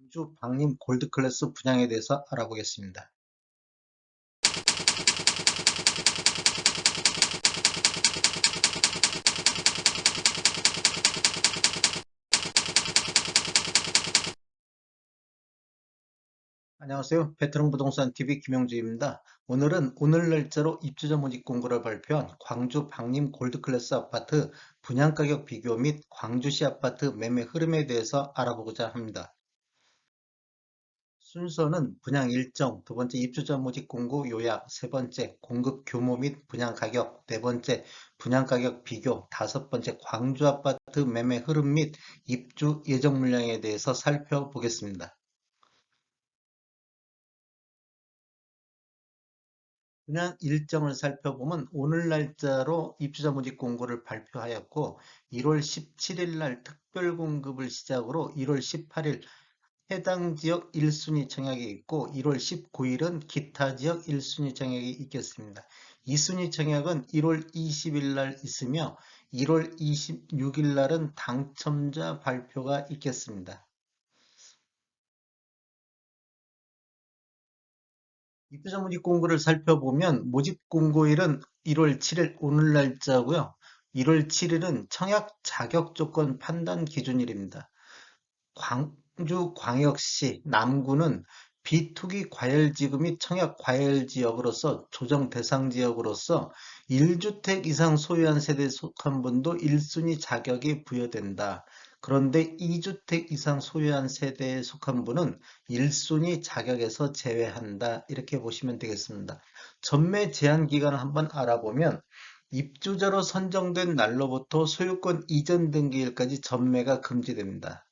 광주 방림 골드클래스 분양에 대해서 알아보겠습니다. 안녕하세요. 베트남 부동산 TV 김영주입니다. 오늘은 오늘 날짜로 입주자 모집 공고를 발표한 광주 방림 골드클래스 아파트 분양가격 비교 및 광주시 아파트 매매 흐름에 대해서 알아보고자 합니다. 순서는 분양 일정, 두 번째 입주자 모집 공고 요약, 세 번째 공급 규모 및 분양 가격, 네 번째 분양 가격 비교, 다섯 번째 광주 아파트 매매 흐름 및 입주 예정 물량에 대해서 살펴보겠습니다. 분양 일정을 살펴보면 오늘 날짜로 입주자 모집 공고를 발표하였고 1월 17일 날 특별 공급을 시작으로 1월 18일 해당 지역 1순위 청약이 있고 1월 19일은 기타 지역 1순위 청약이 있겠습니다. 2순위 청약은 1월 20일 날 있으며 1월 26일 날은 당첨자 발표가 있겠습니다. 입주자 모집 공고를 살펴보면 모집 공고일은 1월 7일 오늘 날짜고요. 1월 7일은 청약 자격 조건 판단 기준일입니다. 광주광역시 남구는 비투기 과열지구 및 청약 과열지역으로서 조정 대상 지역으로서 1주택 이상 소유한 세대에 속한 분도 1순위 자격이 부여된다. 그런데 2주택 이상 소유한 세대에 속한 분은 1순위 자격에서 제외한다. 이렇게 보시면 되겠습니다. 전매 제한 기간을 한번 알아보면 입주자로 선정된 날로부터 소유권 이전 등기일까지 전매가 금지됩니다.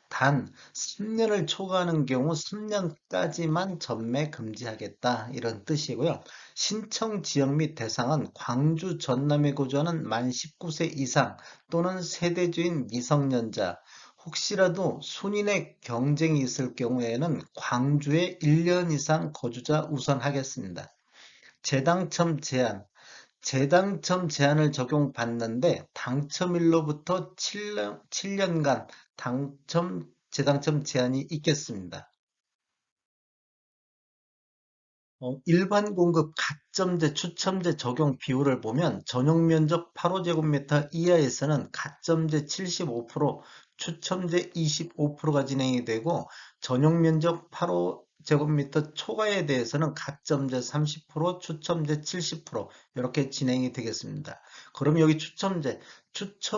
단 3년을 초과하는 경우 3년까지만 전매 금지하겠다 이런 뜻이고요. 신청 지역 및 대상은 광주 전남에 거주하는 만 19세 이상 또는 세대주인 미성년자, 혹시라도 순인의 경쟁이 있을 경우에는 광주에 1년 이상 거주자 우선하겠습니다. 재당첨 제한, 재당첨 제한을 적용받는데 당첨일로부터 7년간 재당첨 제한이 있겠습니다. 일반 공급 가점제, 추첨제 적용 비율을 보면 전용 면적 8호제곱미터 이하에서는 가점제 75%, 추첨제 25%가 진행이 되고 전용 면적 8호제곱미터 초과에 대해서는 가점제 30%, 추첨제 70% 이렇게 진행이 되겠습니다. 그럼 여기 추첨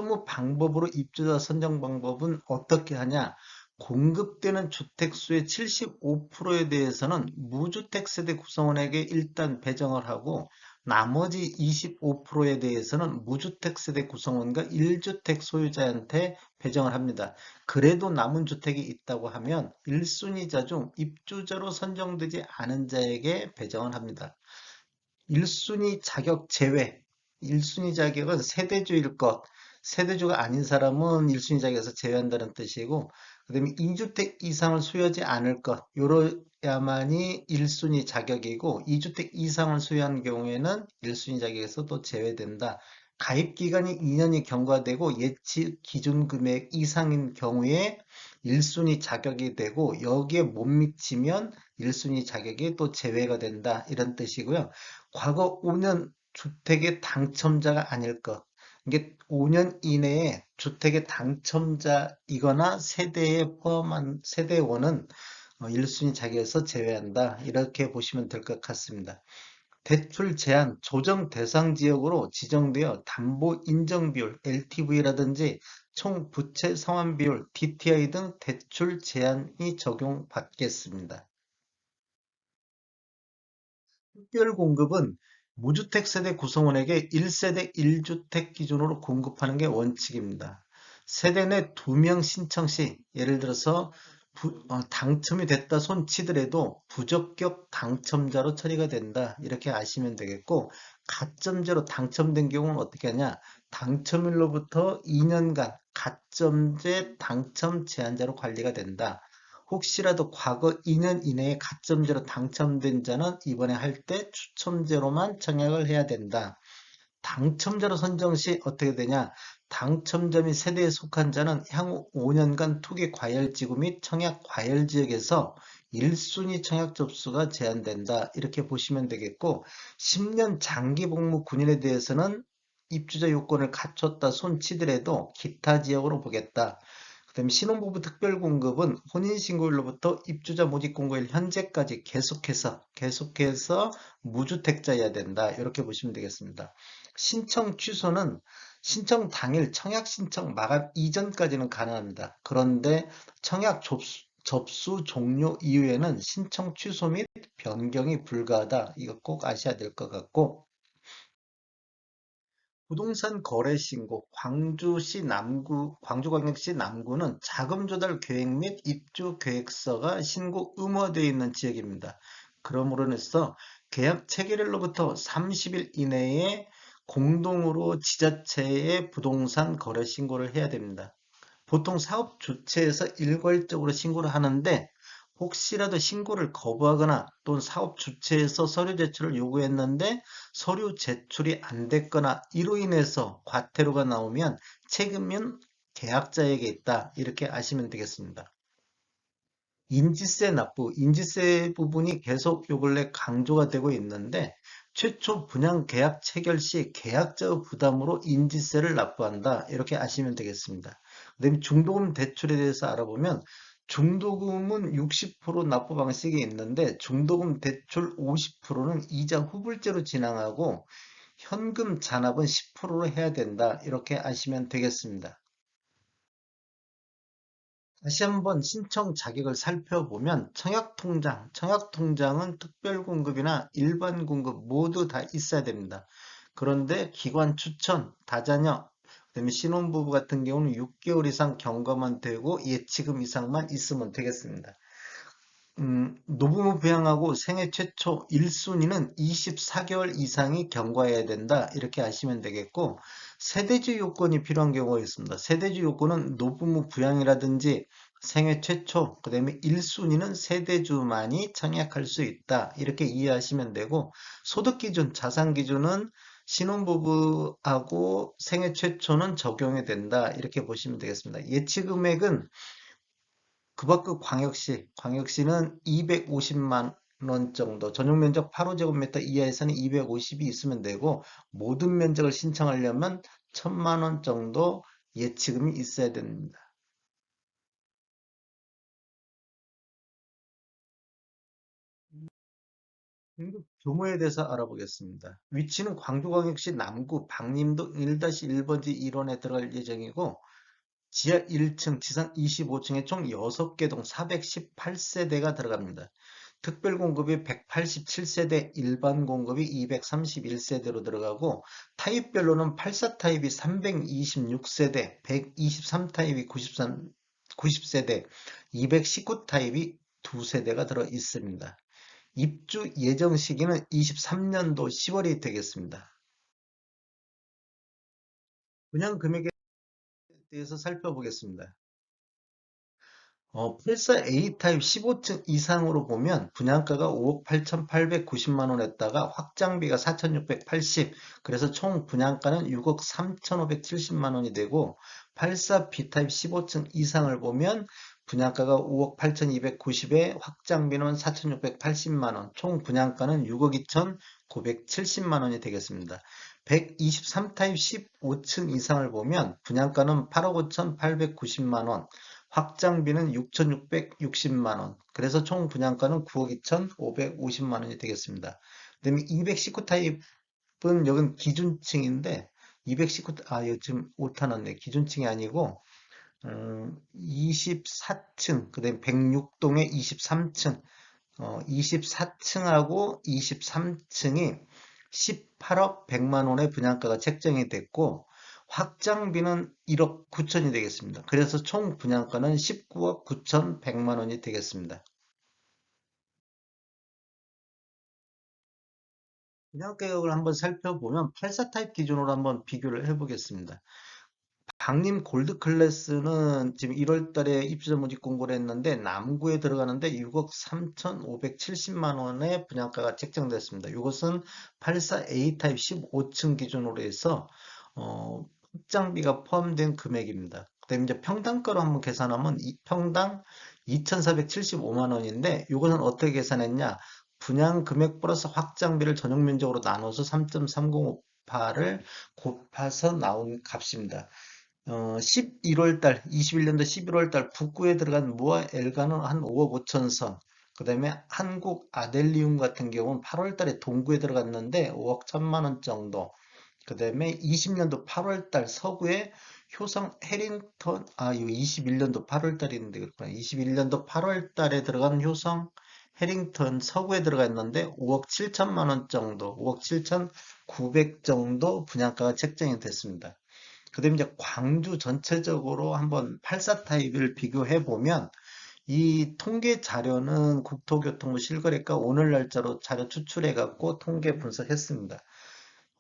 후 방법으로 입주자 선정 방법은 어떻게 하냐? 공급되는 주택수의 75%에 대해서는 무주택 세대 구성원에게 일단 배정을 하고 나머지 25%에 대해서는 무주택 세대 구성원과 1주택 소유자한테 배정을 합니다. 그래도 남은 주택이 있다고 하면 1순위자 중 입주자로 선정되지 않은 자에게 배정을 합니다. 1순위 자격 제외, 1순위 자격은 세대주일 것, 세대주가 아닌 사람은 1순위 자격에서 제외한다는 뜻이고, 그 다음에 2주택 이상을 소유하지 않을 것, 요러야만이 1순위 자격이고, 2주택 이상을 소유한 경우에는 1순위 자격에서 또 제외된다. 가입 기간이 2년이 경과되고 예치 기준 금액 이상인 경우에 1순위 자격이 되고 여기에 못 미치면 1순위 자격이 또 제외가 된다. 이런 뜻이고요. 과거 5년 주택의 당첨자가 아닐 것. 이게 5년 이내에 주택의 당첨자이거나 세대에 포함한 세대원은 1순위 자격에서 제외한다. 이렇게 보시면 될 것 같습니다. 대출 제한, 조정 대상 지역으로 지정되어 담보 인정 비율, LTV라든지 총 부채 상환 비율, DTI 등 대출 제한이 적용받겠습니다. 특별 공급은 무주택 세대 구성원에게 1세대 1주택 기준으로 공급하는 게 원칙입니다. 세대 내 2명 신청 시 예를 들어서 당첨이 됐다 손치더라도 부적격 당첨자로 처리가 된다. 이렇게 아시면 되겠고 가점제로 당첨된 경우는 어떻게 하냐? 당첨일로부터 2년간 가점제 당첨 제한자로 관리가 된다. 혹시라도 과거 2년 이내에 가점제로 당첨된 자는 이번에 할 때 추첨제로만 청약을 해야 된다. 당첨자로 선정 시 어떻게 되냐? 당첨자 및 세대에 속한 자는 향후 5년간 투기 과열지구 및 청약 과열지역에서 1순위 청약 접수가 제한된다. 이렇게 보시면 되겠고 10년 장기 복무 군인에 대해서는 입주자 요건을 갖췄다 손치더라도 기타 지역으로 보겠다. 그다음에 신혼부부 특별공급은 혼인신고일로부터 입주자 모집공고일 현재까지 계속해서 무주택자여야 된다. 이렇게 보시면 되겠습니다. 신청 취소는 신청 당일 청약 신청 마감 이전까지는 가능합니다. 그런데 청약 접수 종료 이후에는 신청 취소 및 변경이 불가하다. 이거 꼭 아셔야 될 것 같고 부동산 거래 신고 광주광역시 남구는 자금 조달 계획 및 입주 계획서가 신고 의무화되어 있는 지역입니다. 그러므로 인해서 계약 체결일로부터 30일 이내에 공동으로 지자체에 부동산 거래 신고를 해야 됩니다. 보통 사업 주체에서 일괄적으로 신고를 하는데 혹시라도 신고를 거부하거나 또는 사업 주체에서 서류 제출을 요구했는데 서류 제출이 안 됐거나 이로 인해서 과태료가 나오면 책임은 계약자에게 있다. 이렇게 아시면 되겠습니다. 인지세 납부, 인지세 부분이 계속 요 근래 강조가 되고 있는데 최초 분양 계약 체결 시 계약자의 부담으로 인지세를 납부한다. 이렇게 아시면 되겠습니다. 그다음에 중도금 대출에 대해서 알아보면 중도금은 60% 납부 방식이 있는데 중도금 대출 50%는 이자 후불제로 진행하고 현금 잔압은 10%로 해야 된다. 이렇게 아시면 되겠습니다. 다시 한번 신청 자격을 살펴보면 청약통장은 특별공급이나 일반공급 모두 다 있어야 됩니다. 그런데 기관 추천, 다자녀, 그다음에 신혼부부 같은 경우는 6개월 이상 경과만 되고 예치금 이상만 있으면 되겠습니다. 노부부 부양하고 생애 최초 1순위는 24개월 이상이 경과해야 된다. 이렇게 아시면 되겠고, 세대주 요건이 필요한 경우가 있습니다. 세대주 요건은 노부부 부양이라든지 생애 최초, 그 다음에 1순위는 세대주만이 청약할 수 있다. 이렇게 이해하시면 되고, 소득 기준, 자산 기준은 신혼부부하고 생애 최초는 적용이 된다. 이렇게 보시면 되겠습니다. 예치 금액은 그 밖의 광역시는 250만 원 정도, 전용 면적 8호제곱미터 이하에서는 250이 있으면 되고, 모든 면적을 신청하려면 1000만 원 정도 예치금이 있어야 됩니다. 등급 규모에 대해서 알아보겠습니다. 위치는 광주광역시 남구 방림동 1-1번지 1원에 들어갈 예정이고, 지하 1층, 지상 25층에 총 6개 동 418세대가 들어갑니다. 특별 공급이 187세대, 일반 공급이 231세대로 들어가고 타입별로는 84 타입이 326세대, 123 타입이 90세대, 219 타입이 2세대가 들어 있습니다. 입주 예정 시기는 23년도 10월이 되겠습니다. 분양 금액에 대해서 살펴보겠습니다. 84A 타입 15층 이상으로 보면 분양가가 5억 8,890만 원에다가 확장비가 4,680, 그래서 총 분양가는 6억 3,570만 원이 되고 84B 타입 15층 이상을 보면 분양가가 5억 8,290에 확장비는 4,680만 원, 총 분양가는 6억 2,970만 원이 되겠습니다. 123 타입 15층 이상을 보면 분양가는 8억 5,890만 원, 확장비는 6,660만 원. 그래서 총 분양가는 9억 2,550만 원이 되겠습니다. 그다음에 219 타입은 여긴 기준층인데 219, 여기 지금 오타 났네. 기준층이 아니고 24층, 그다음에 106동에 23층, 24층하고 23층이 18억 100만 원의 분양가가 책정이 됐고 확장비는 1억 9천이 되겠습니다. 그래서 총 분양가는 19억 9천100만 원이 되겠습니다. 분양가격을 한번 살펴보면 84 타입 기준으로 한번 비교를 해보겠습니다. 강림 골드 클래스는 지금 1월 달에 입주자 모집 공고를 했는데 남구에 들어가는데 6억 3,570만 원의 분양가가 책정됐습니다. 이것은 84A 타입 15층 기준으로 해서 확장비가 포함된 금액입니다. 그다음에 이제 평당가로 한번 계산하면 평당 2,475만 원인데 이것은 어떻게 계산했냐? 분양 금액 플러스 확장비를 전용 면적으로 나눠서 3.3058을 곱해서 나온 값입니다. 11월 달, 21년도 11월 달 북구에 들어간 무아 엘가는 한 5억 5천 선. 그 다음에 한국 아델리움 같은 경우는 8월 달에 동구에 들어갔는데 5억 1천만 원 정도. 그 다음에 20년도 8월 달 서구에 효성 해링턴, 이거 21년도 8월 달인데 그렇구나. 21년도 8월 달에 들어간 효성 해링턴 서구에 들어가 있는데 5억 7천만 원 정도, 5억 7천 9백 정도 분양가가 책정이 됐습니다. 그다음에 이제 광주 전체적으로 한번 84 타입을 비교해 보면 이 통계 자료는 국토교통부 실거래가 오늘 날짜로 자료 추출해 갖고 통계 분석했습니다.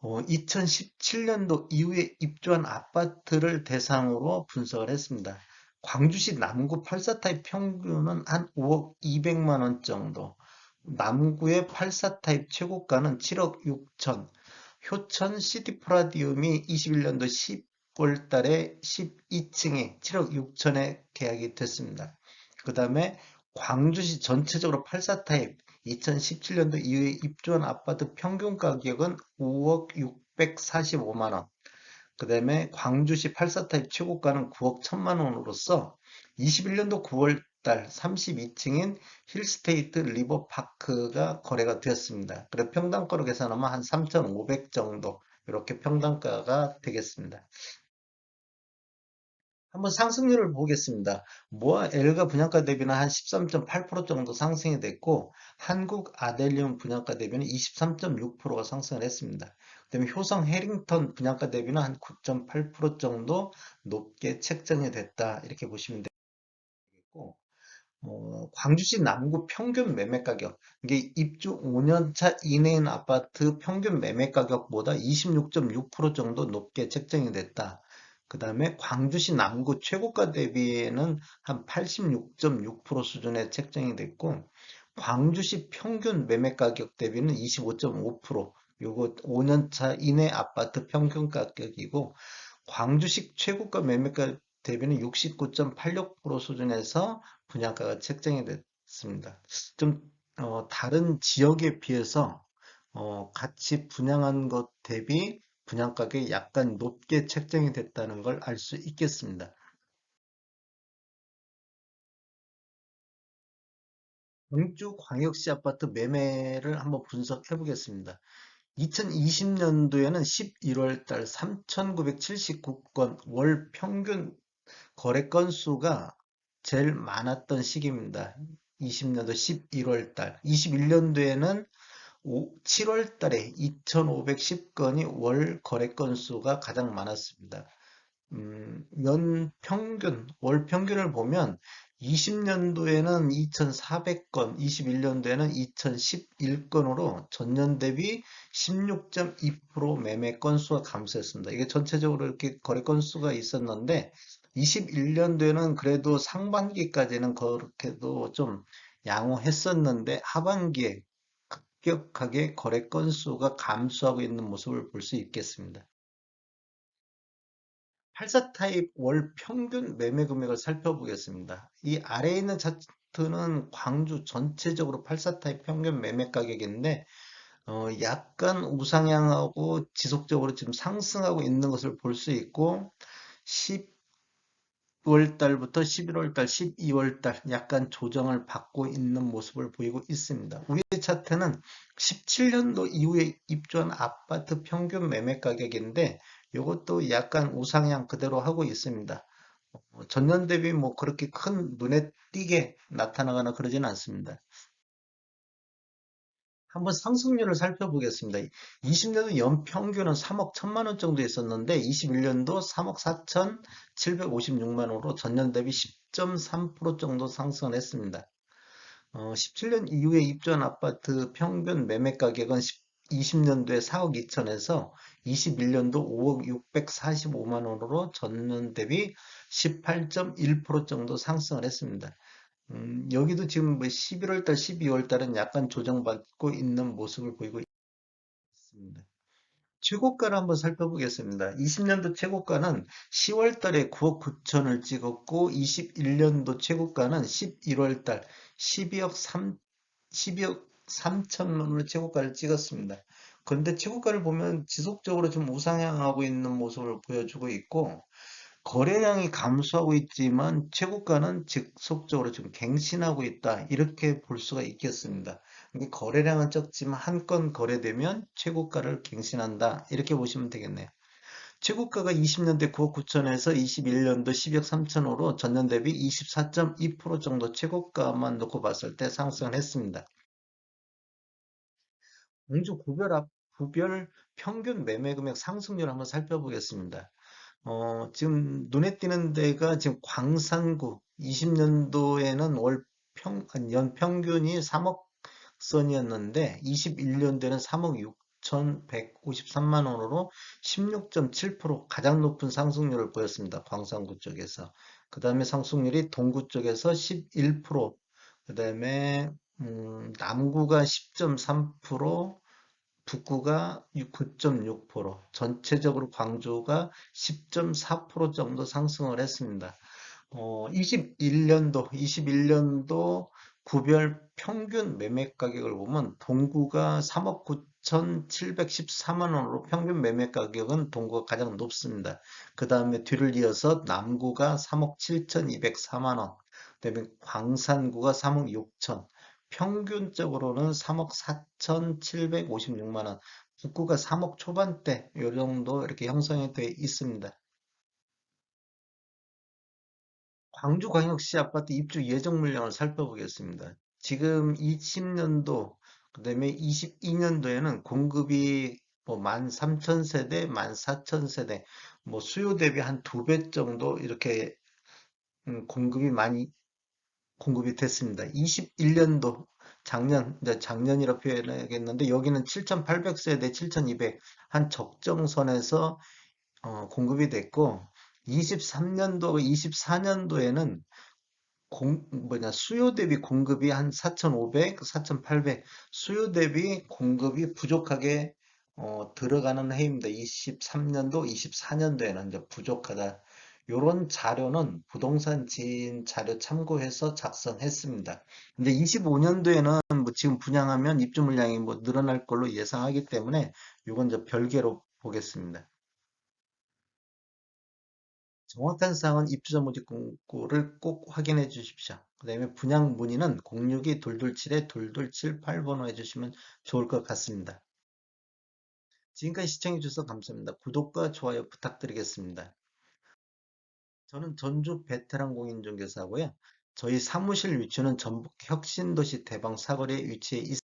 2017년도 이후에 입주한 아파트를 대상으로 분석을 했습니다. 광주시 남구 84 타입 평균은 한 5억 2백만 원 정도. 남구의 84 타입 최고가는 7억 6천. 효천 시티프라디움이 21년도 10월 달에 12층에 7억 6천에 계약이 됐습니다. 그 다음에 광주시 전체적으로 84 타입 2017년도 이후에 입주한 아파트 평균 가격은 5억 645만 원. 그 다음에 광주시 84 타입 최고가는 9억 1천만 원으로서 21년도 9월 달 32층인 힐스테이트 리버파크가 거래가 되었습니다. 그래 평당가로 계산하면 한 3,500 정도 이렇게 평당가가 되겠습니다. 한번 상승률을 보겠습니다. 모아 엘가 분양가 대비는 한 13.8% 정도 상승이 됐고 한국 아델리움 분양가 대비는 23.6%가 상승을 했습니다. 그다음에 효성 해링턴 분양가 대비는 한 9.8% 정도 높게 책정이 됐다. 이렇게 보시면 되겠고 광주시 남구 평균 매매 가격, 이게 입주 5년차 이내인 아파트 평균 매매 가격보다 26.6% 정도 높게 책정이 됐다. 그 다음에 광주시 남구 최고가 대비는 한 86.6% 수준에 책정이 됐고, 광주시 평균 매매 가격 대비는 25.5%, 요거 5년차 이내 아파트 평균 가격이고, 광주식 최고가 매매가 대비는 69.86% 수준에서 분양가가 책정이 됐습니다. 좀 다른 지역에 비해서 같이 분양한 것 대비 분양가격이 약간 높게 책정이 됐다는 걸 알 수 있겠습니다. 광주 광역시 아파트 매매를 한번 분석해 보겠습니다. 2020년도에는 11월 달 3,979건 월 평균 거래 건수가 제일 많았던 시기입니다. 20년도 11월 달. 21년도에는 7월 달에 2,510건이 월 거래 건수가 가장 많았습니다. 연 평균, 월 평균을 보면 20년도에는 2,400건, 21년도에는 2,011건으로 전년 대비 16.2% 매매 건수가 감소했습니다. 이게 전체적으로 이렇게 거래 건수가 있었는데 21년도에는 그래도 상반기까지는 그렇게도 좀 양호했었는데 하반기에 급격하게 거래 건수가 감소하고 있는 모습을 볼 수 있겠습니다. 84 타입 월 평균 매매 금액을 살펴보겠습니다. 이 아래에 있는 차트는 광주 전체적으로 84 타입 평균 매매 가격인데 약간 우상향하고 지속적으로 지금 상승하고 있는 것을 볼 수 있고 10월 달부터 11월 달, 12월 달 약간 조정을 받고 있는 모습을 보이고 있습니다. 우리 차트는 17년도 이후에 입주한 아파트 평균 매매 가격인데 이것도 약간 우상향 그대로 하고 있습니다. 전년 대비 뭐 그렇게 큰 눈에 띄게 나타나거나 그러지는 않습니다. 한번 상승률을 살펴보겠습니다. 20년도 연평균은 3억 1천만 원 정도 있었는데 21년도 3억 4,756만 원으로 전년 대비 10.3% 정도 상승을 했습니다. 17년 이후에 입주한 아파트 평균 매매 가격은 20년도에 4억 2천에서 21년도 5억 645만 원으로 전년 대비 18.1% 정도 상승을 했습니다. 여기도 지금 뭐 11월 달, 12월 달은 약간 조정받고 있는 모습을 보이고 있습니다. 최고가를 한번 살펴보겠습니다. 20년도 최고가는 10월 달에 9억 9천을 찍었고, 21년도 최고가는 11월 달 12억 12억 3천만 원의 최고가를 찍었습니다. 그런데 최고가를 보면 지속적으로 좀 우상향하고 있는 모습을 보여주고 있고, 거래량이 감소하고 있지만 최고가는 지속적으로 좀 갱신하고 있다. 이렇게 볼 수가 있겠습니다. 그러니까 거래량은 적지만 한 건 거래되면 최고가를 갱신한다. 이렇게 보시면 되겠네요. 최고가가 20년대 9억 9천에서 21년도 12억 3천으로 전년 대비 24.2% 정도 최고가만 놓고 봤을 때 상승을 했습니다. 공주 구별 평균 매매 금액 상승률 한번 살펴보겠습니다. 지금 눈에 띄는 데가 지금 광산구 20년도에는 아니, 연 평균이 3억 선이었는데 21년도에는 3억 6,153만 원으로 16.7% 가장 높은 상승률을 보였습니다. 광산구 쪽에서. 그 다음에 상승률이 동구 쪽에서 11%, 그 다음에 남구가 10.3%, 북구가 9.6%, 전체적으로 광주가 10.4% 정도 상승을 했습니다. 21년도 구별 평균 매매 가격을 보면 동구가 3억 9,714만 원으로 평균 매매 가격은 동구가 가장 높습니다. 그 다음에 뒤를 이어서 남구가 3억 7,204만 원, 그다음에 광산구가 3억 6천, 평균적으로는 3억 4,756만 원, 북구가 3억 초반대 이 정도 이렇게 형성이 되어 있습니다. 광주광역시 아파트 입주 예정 물량을 살펴보겠습니다. 지금 20년도, 그다음에 22년도에는 공급이 뭐 13,000세대, 14,000세대, 뭐 수요 대비 한 두 배 정도 이렇게 공급이 많이 공급이 됐습니다. 21년도 이제 작년이라 표현하겠는데 여기는 7,800세대, 7,200 한 적정선에서 공급이 됐고 23년도, 24년도에는 수요 대비 공급이 한 4,500, 4,800, 수요 대비 공급이 부족하게 들어가는 해입니다. 23년도, 24년도에는 이제 부족하다. 요런 자료는 부동산 지인 자료 참고해서 작성했습니다. 근데 25년도에는 뭐 지금 분양하면 입주 물량이 뭐 늘어날 걸로 예상하기 때문에 요건 이제 별개로 보겠습니다. 정확한 사항은 입주자 모집 공고를 꼭 확인해 주십시오. 그 다음에 분양 문의는 062-227-2278번호 해주시면 좋을 것 같습니다. 지금까지 시청해 주셔서 감사합니다. 구독과 좋아요 부탁드리겠습니다. 저는 전주 베테랑 공인중개사고요. 저희 사무실 위치는 전북 혁신도시 대방 사거리에 위치해 있습니다.